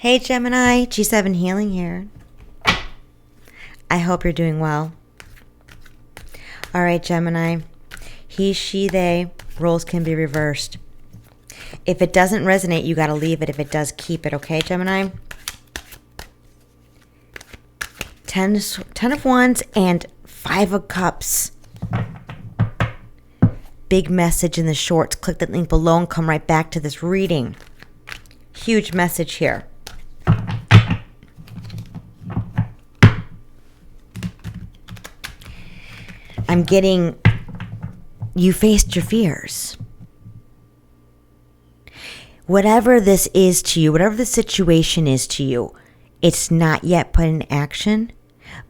Hey Gemini, G7 Healing here. I hope you're doing well. All right, Gemini. He, she, they, roles can be reversed. If it doesn't resonate, you got to leave it. If it does, keep it. Okay, Gemini? Ten of Wands and 5 of Cups. Big message in the shorts. Click that link below and come right back to this reading. Huge message here. I'm getting, you faced your fears. Whatever this is to you, whatever the situation is to you, it's not yet put in action,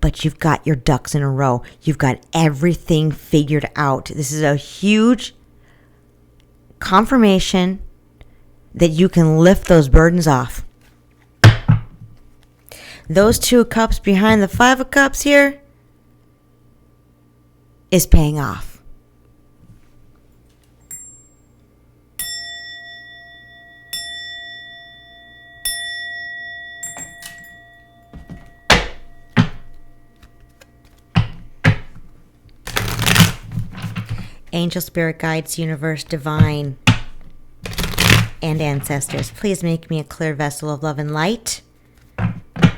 but you've got your ducks in a row. You've got everything figured out. This is a huge confirmation that you can lift those burdens off. Those 2 of Cups behind the 5 of Cups here is paying off. Angel, spirit guides, universe, divine, and ancestors, please make me a clear vessel of love and light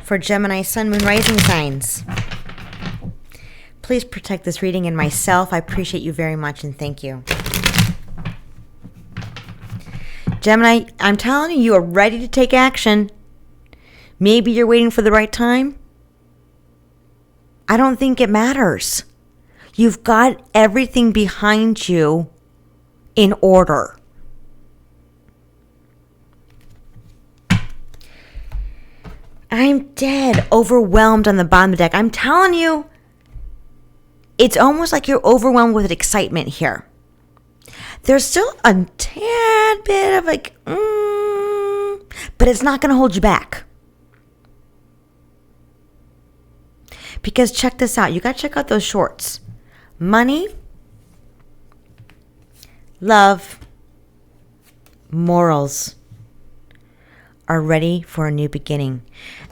for Gemini, Sun, Moon, Rising signs. Please protect this reading and myself. I appreciate you very much and thank you. Gemini, I'm telling you, you are ready to take action. Maybe you're waiting for the right time. I don't think it matters. You've got everything behind you in order. I'm dead, overwhelmed on the bottom of the deck. I'm telling you, it's almost like you're overwhelmed with excitement here. There's still a tad bit of like, but it's not going to hold you back. Because check this out. You got to check out those shorts. Money, love, morals are ready for a new beginning.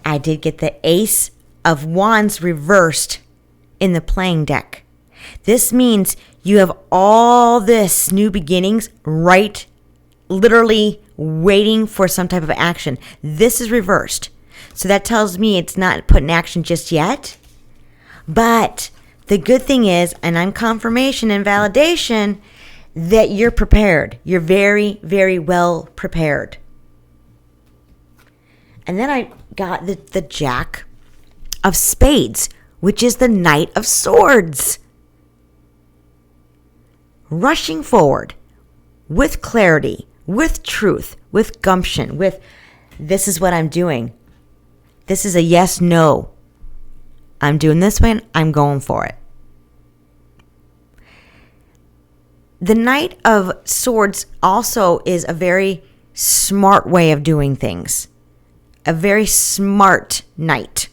I did get the Ace of Wands reversed in the playing deck. This means you have all this new beginnings right, literally waiting for some type of action. This is reversed. So that tells me it's not put in action just yet. But the good thing is, and I'm confirmation and validation, that you're prepared. You're very, very well prepared. And then I got the Jack of Spades, which is the Knight of Swords. Rushing forward with clarity, with truth, with gumption, with this is what I'm doing. This is a yes, no. I'm doing this way and I'm going for it. The Knight of Swords also is a very smart way of doing things. A very smart knight.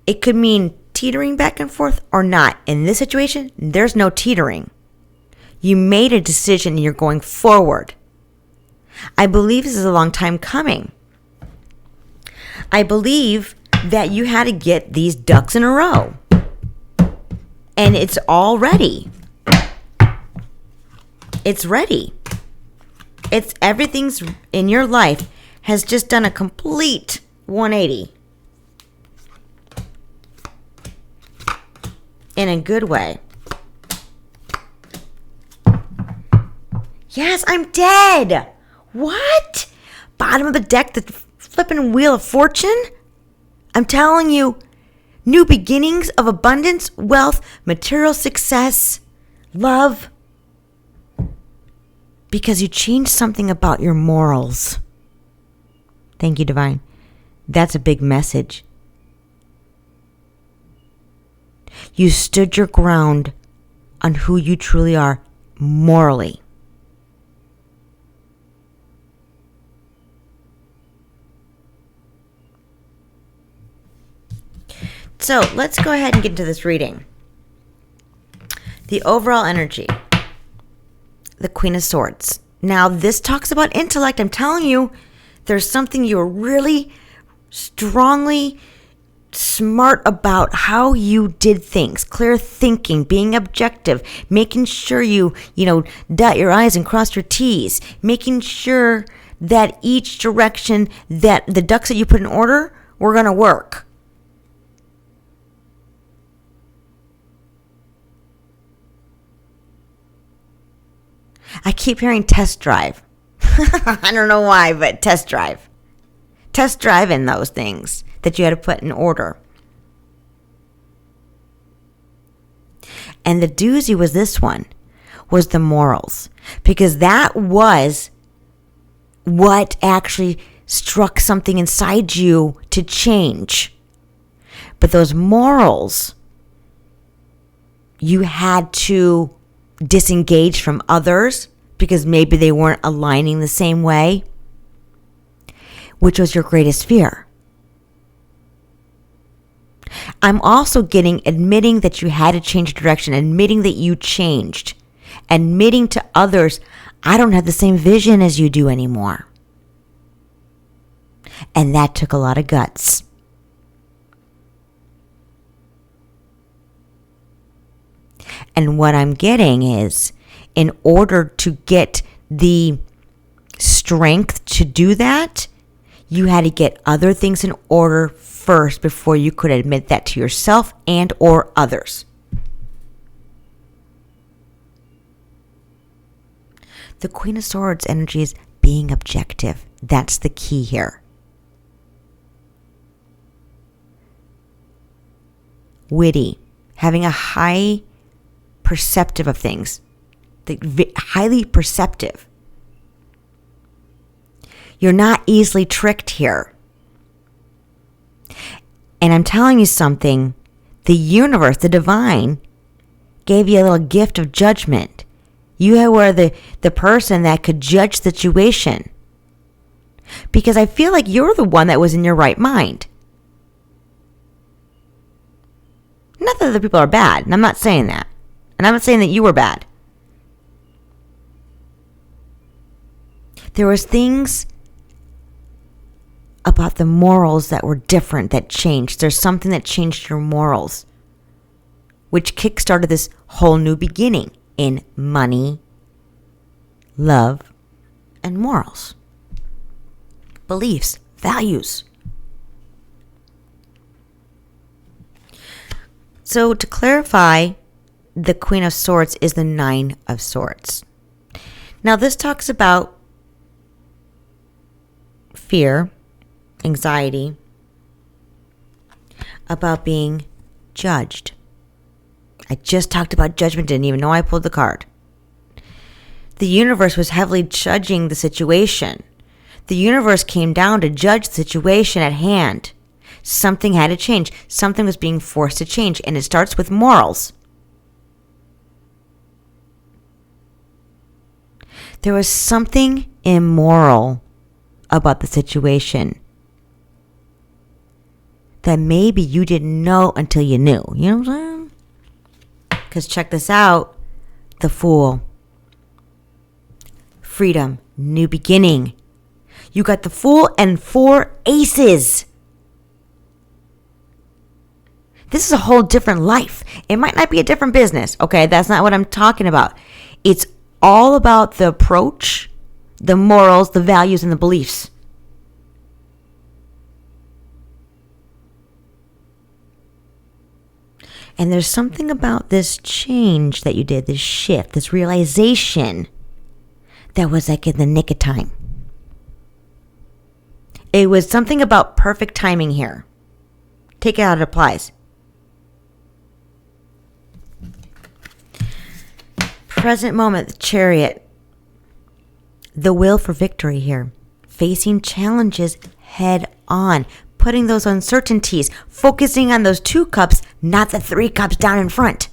It could mean teetering back and forth or not. In this situation, there's no teetering. You made a decision and you're going forward. I believe this is a long time coming. I believe that you had to get these ducks in a row. And it's all ready. It's ready. It's everything's in your life has just done a complete 180. In a good way. Yes, I'm dead. What? Bottom of the deck, the flipping Wheel of Fortune? I'm telling you, new beginnings of abundance, wealth, material success, love. Because you changed something about your morals. Thank you, Divine. That's a big message. You stood your ground on who you truly are morally. So let's go ahead and get into this reading. The overall energy. The Queen of Swords. Now, this talks about intellect. I'm telling you, there's something you're really strongly smart about how you did things. Clear thinking, being objective, making sure you dot your I's and cross your T's, making sure that each direction that the ducks that you put in order were going to work. I keep hearing test drive. I don't know why, but test drive. Test drive in those things that you had to put in order. And the doozy was this one, was the morals. Because that was what actually struck something inside you to change. But those morals, you had to disengage from others because maybe they weren't aligning the same way, which was your greatest fear. I'm also getting admitting that you had to change direction, admitting that you changed, admitting to others, I don't have the same vision as you do anymore. And that took a lot of guts. And what I'm getting is, in order to get the strength to do that, you had to get other things in order first before you could admit that to yourself and or others. The Queen of Swords energy is being objective. That's the key here. Witty, having a high perceptive of things, highly perceptive. You're not easily tricked here. And I'm telling you something, the universe, the divine, gave you a little gift of judgment. You were the person that could judge the situation. Because I feel like you're the one that was in your right mind. Not that other people are bad, and I'm not saying that. And I'm not saying that you were bad. There was things about the morals that were different, that changed. There's something that changed your morals, which kickstarted this whole new beginning in money, love, and morals, beliefs, values. So to clarify, the Queen of Swords is the Nine of Swords. Now this talks about fear, anxiety, about being judged. I just talked about judgment, didn't even know I pulled the card. The universe was heavily judging the situation. The universe came down to judge the situation at hand. Something had to change. Something was being forced to change, and it starts with morals. There was something immoral about the situation that maybe you didn't know until you knew. You know what I'm saying? Because check this out. The Fool. Freedom. New beginning. You got the Fool and 4 aces. This is a whole different life. It might not be a different business. Okay, that's not what I'm talking about. It's all about the approach, the morals, the values, and the beliefs. And there's something about this change that you did, this shift, this realization that was like in the nick of time. It was something about perfect timing here. Take it how it applies. Present moment, the Chariot. The will for victory here. Facing challenges head on. Putting those uncertainties. Focusing on those 2 cups, not the 3 cups down in front.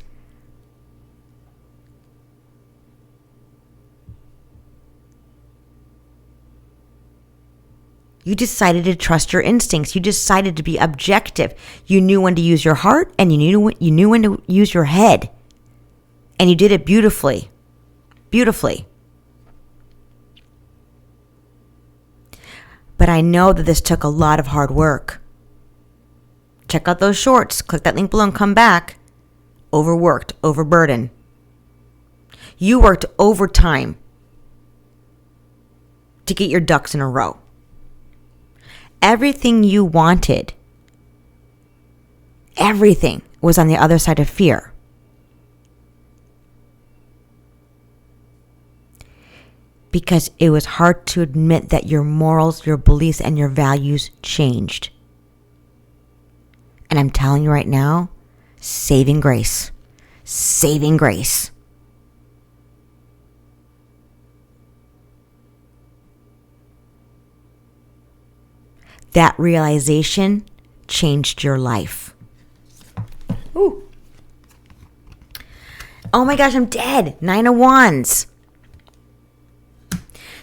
You decided to trust your instincts. You decided to be objective. You knew when to use your heart, and you knew when to use your head. And you did it beautifully. Beautifully. But I know that this took a lot of hard work. Check out those shorts. Click that link below and come back. Overworked, overburdened. You worked overtime to get your ducks in a row. Everything you wanted, everything was on the other side of fear. Because it was hard to admit that your morals, your beliefs, and your values changed. And I'm telling you right now, saving grace. Saving grace. That realization changed your life. Ooh. Oh my gosh, I'm dead. 9 of Wands.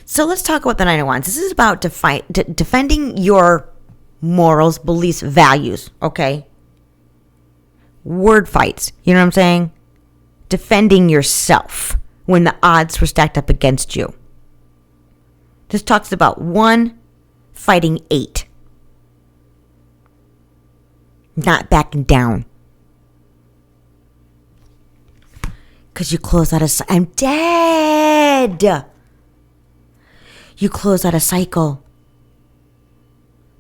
So let's talk about the 9 of Wands. This is about defending your morals, beliefs, values, okay? Word fights, you know what I'm saying? Defending yourself when the odds were stacked up against you. This talks about 1 fighting 8. Not backing down. Because you close out a... I'm dead! You close out a cycle.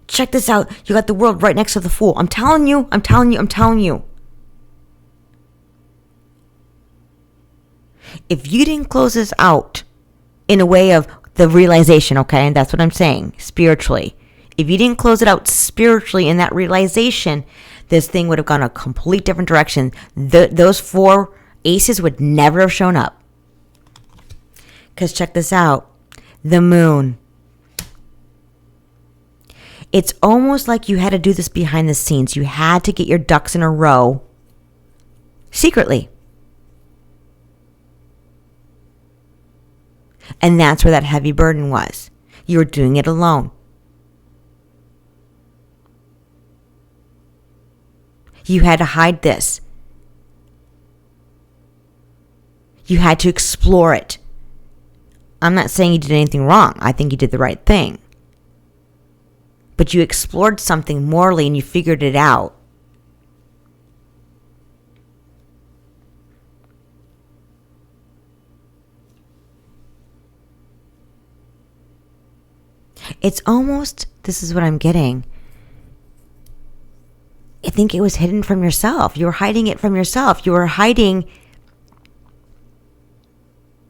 Check this out. You got the world right next to the Fool. I'm telling you. I'm telling you. I'm telling you. If you didn't close this out in a way of the realization, okay, and that's what I'm saying, spiritually. If you didn't close it out spiritually in that realization, this thing would have gone a complete different direction. Those 4 aces would never have shown up. Because check this out. The Moon. It's almost like you had to do this behind the scenes. You had to get your ducks in a row secretly. And that's where that heavy burden was. You were doing it alone. You had to hide this. You had to explore it. I'm not saying you did anything wrong. I think you did the right thing. But you explored something morally and you figured it out. It's almost, this is what I'm getting. I think it was hidden from yourself. You were hiding it from yourself. You were hiding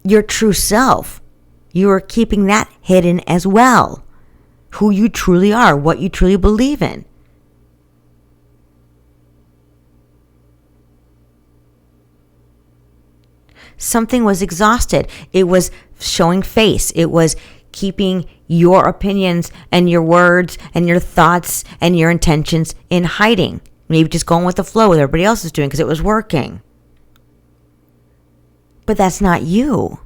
your true self. You are keeping that hidden as well. Who you truly are, what you truly believe in. Something was exhausted. It was showing face. It was keeping your opinions and your words and your thoughts and your intentions in hiding. Maybe just going with the flow what everybody else is doing because it was working. But that's not you.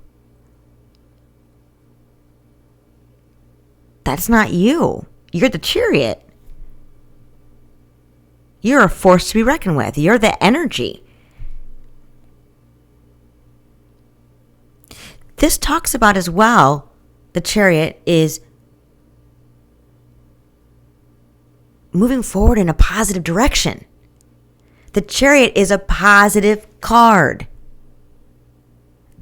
That's not you. You're the chariot. You're a force to be reckoned with. You're the energy. This talks about as well, the chariot is moving forward in a positive direction. The chariot is a positive card.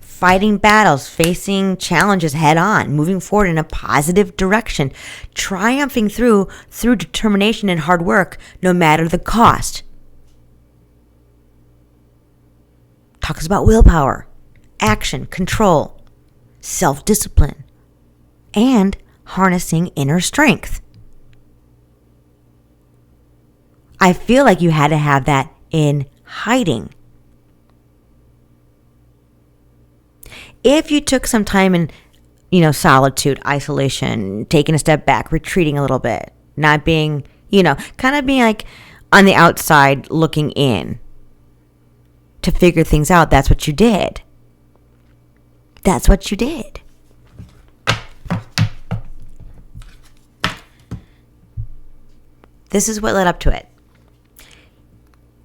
Fighting battles, facing challenges head on, moving forward in a positive direction, triumphing through determination and hard work, no matter the cost. Talks about willpower, action, control, self-discipline, and harnessing inner strength. I feel like you had to have that in hiding. If you took some time in, solitude, isolation, taking a step back, retreating a little bit, not being, kind of being like on the outside looking in to figure things out, that's what you did. That's what you did. This is what led up to it.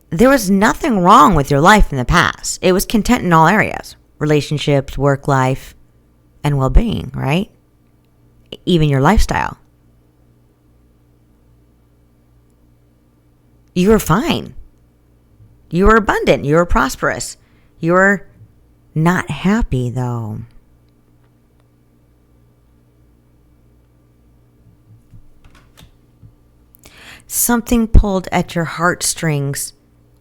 There was nothing wrong with your life in the past. It was content in all areas. Relationships, work life, and well-being, right? Even your lifestyle. You were fine. You were abundant. You were prosperous. You were not happy, though. Something pulled at your heartstrings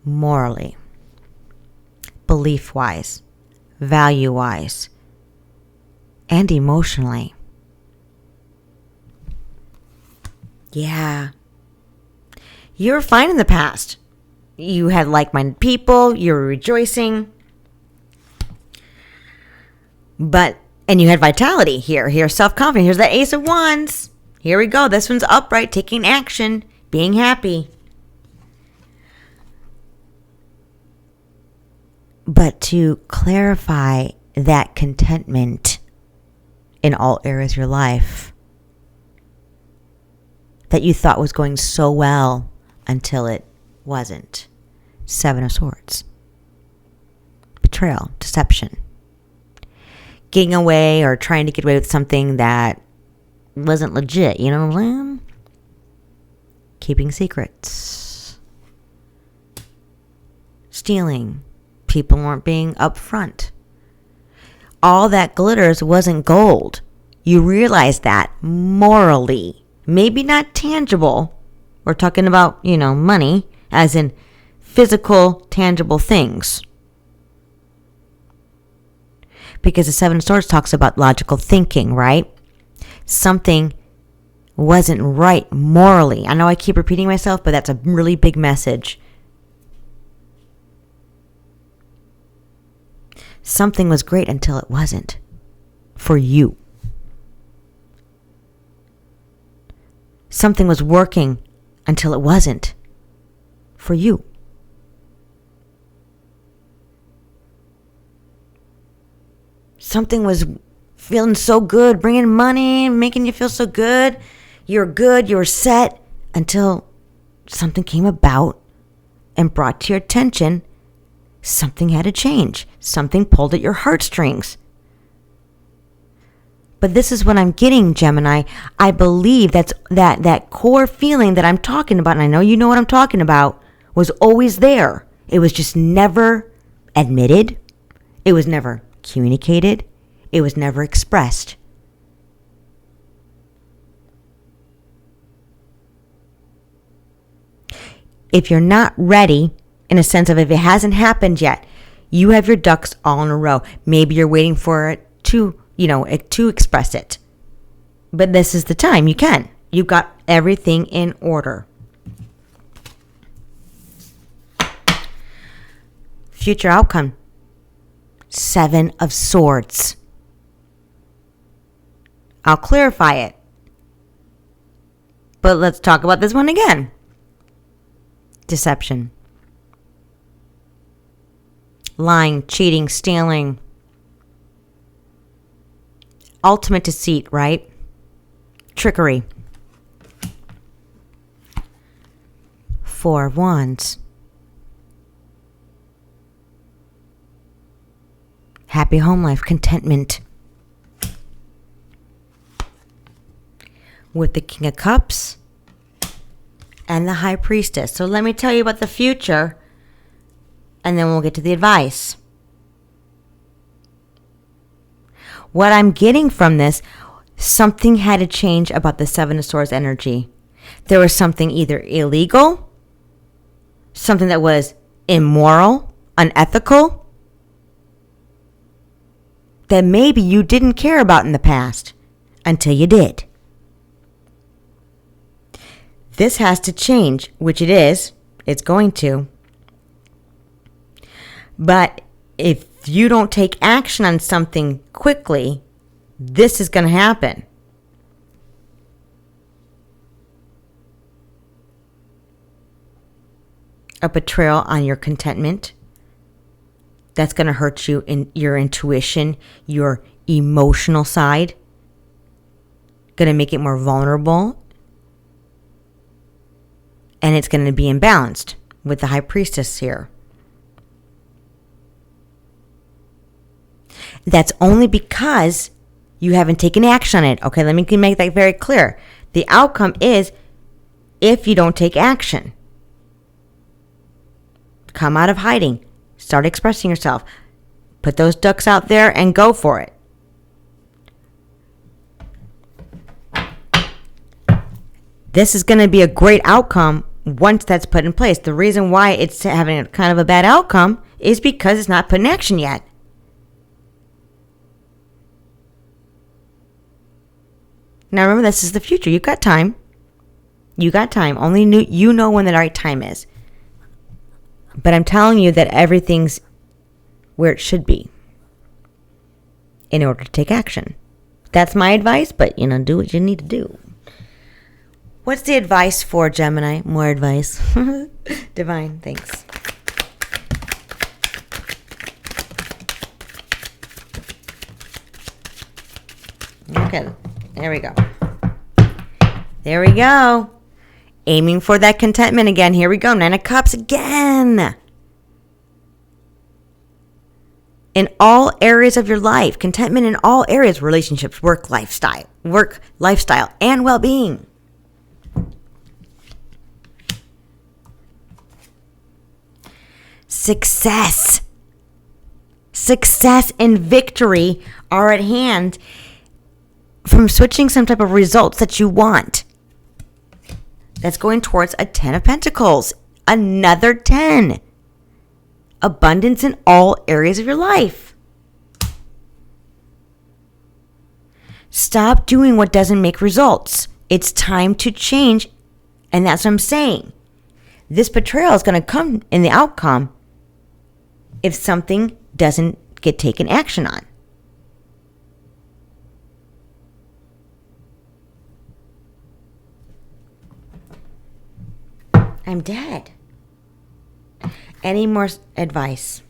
morally, belief-wise, value-wise, and emotionally. Yeah. You were fine in the past. You had like-minded people. You were rejoicing. And you had vitality here. Here's self-confidence. Here's the Ace of Wands. Here we go. This one's upright, taking action, being happy. But to clarify that contentment in all areas of your life that you thought was going so well until it wasn't. Seven of Swords. Betrayal, deception. Getting away or trying to get away with something that wasn't legit, you know what I'm saying? Keeping secrets. Stealing. People weren't being upfront. All that glitters wasn't gold. You realize that morally. Maybe not tangible. We're talking about, money, as in physical, tangible things. Because the Seven of Swords talks about logical thinking, right? Something wasn't right morally. I know I keep repeating myself, but that's a really big message. Something was great until it wasn't. For you. Something was working until it wasn't. For you. Something was feeling so good, bringing money, making you feel so good. You're set, until something came about and brought to your attention something had to change. Something pulled at your heartstrings. But this is what I'm getting, Gemini. I believe that core feeling that I'm talking about, and I know you know what I'm talking about, was always there. It was just never admitted. It was never communicated. It was never expressed. If you're not ready, in a sense of if it hasn't happened yet, you have your ducks all in a row. Maybe you're waiting for it to express it. But this is the time. You can. You've got everything in order. Future outcome. Seven of Swords. I'll clarify it. But let's talk about this one again. Deception. Lying, cheating, stealing. Ultimate deceit, right? Trickery. Four of Wands. Happy home life, contentment. With the King of Cups and the High Priestess. So let me tell you about the future, and then we'll get to the advice. What I'm getting from this, something had to change about the Seven of Swords energy. There was something either illegal, something that was immoral, unethical, that maybe you didn't care about in the past until you did. This has to change, which it is. It's going to. But if you don't take action on something quickly, this is going to happen. A betrayal on your contentment. That's going to hurt you in your intuition, your emotional side. Going to make it more vulnerable. And it's going to be imbalanced with the High Priestess here. That's only because you haven't taken action on it. Okay, let me make that very clear. The outcome is if you don't take action. Come out of hiding. Start expressing yourself. Put those ducks out there and go for it. This is going to be a great outcome once that's put in place. The reason why it's having a kind of a bad outcome is because it's not put in action yet. Now remember, this is the future. You've got time. You got time. Only you know when the right time is. But I'm telling you that everything's where it should be in order to take action. That's my advice, but do what you need to do. What's the advice for Gemini? More advice. Divine, thanks. Okay, there we go. There we go. Aiming for that contentment again. Here we go. 9 of Cups again. In all areas of your life. Contentment in all areas. Relationships, work, lifestyle, and well-being. Success and victory are at hand from switching some type of results that you want. That's going towards a 10 of Pentacles. Another 10. Abundance in all areas of your life. Stop doing what doesn't make results. It's time to change, and that's what I'm saying. This betrayal is going to come in the outcome if something doesn't get taken action on. I'm dead. Any more advice?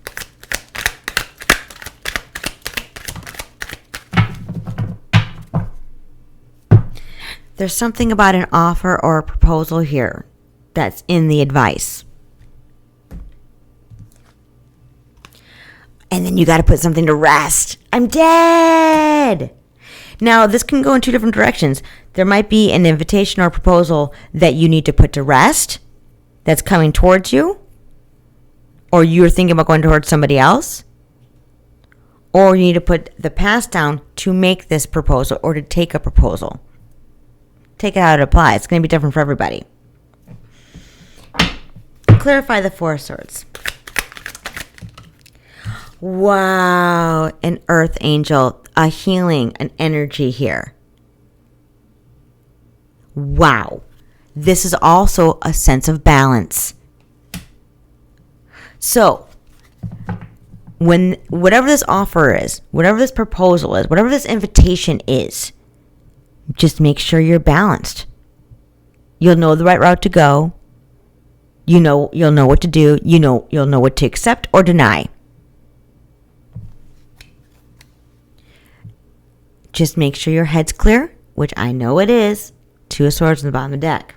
There's something about an offer or a proposal here that's in the advice. And then you got to put something to rest. I'm dead. Now, this can go in two different directions. There might be an invitation or a proposal that you need to put to rest that's coming towards you, or you're thinking about going towards somebody else, or you need to put the past down to make this proposal or to take a proposal. Take it how it applies. It's going to be different for everybody. Clarify the Four of Swords. Wow, an earth angel, a healing, an energy here. Wow. This is also a sense of balance. So, whatever this offer is, whatever this proposal is, whatever this invitation is, just make sure you're balanced. You'll know the right route to go. You'll know what to do. You'll know what to accept or deny. Just make sure your head's clear, which I know it is. 2 of Swords on the bottom of the deck.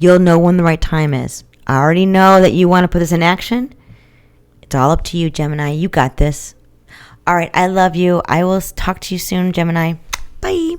You'll know when the right time is. I already know that you want to put this in action. It's all up to you, Gemini. You got this. All right, I love you. I will talk to you soon, Gemini. Bye.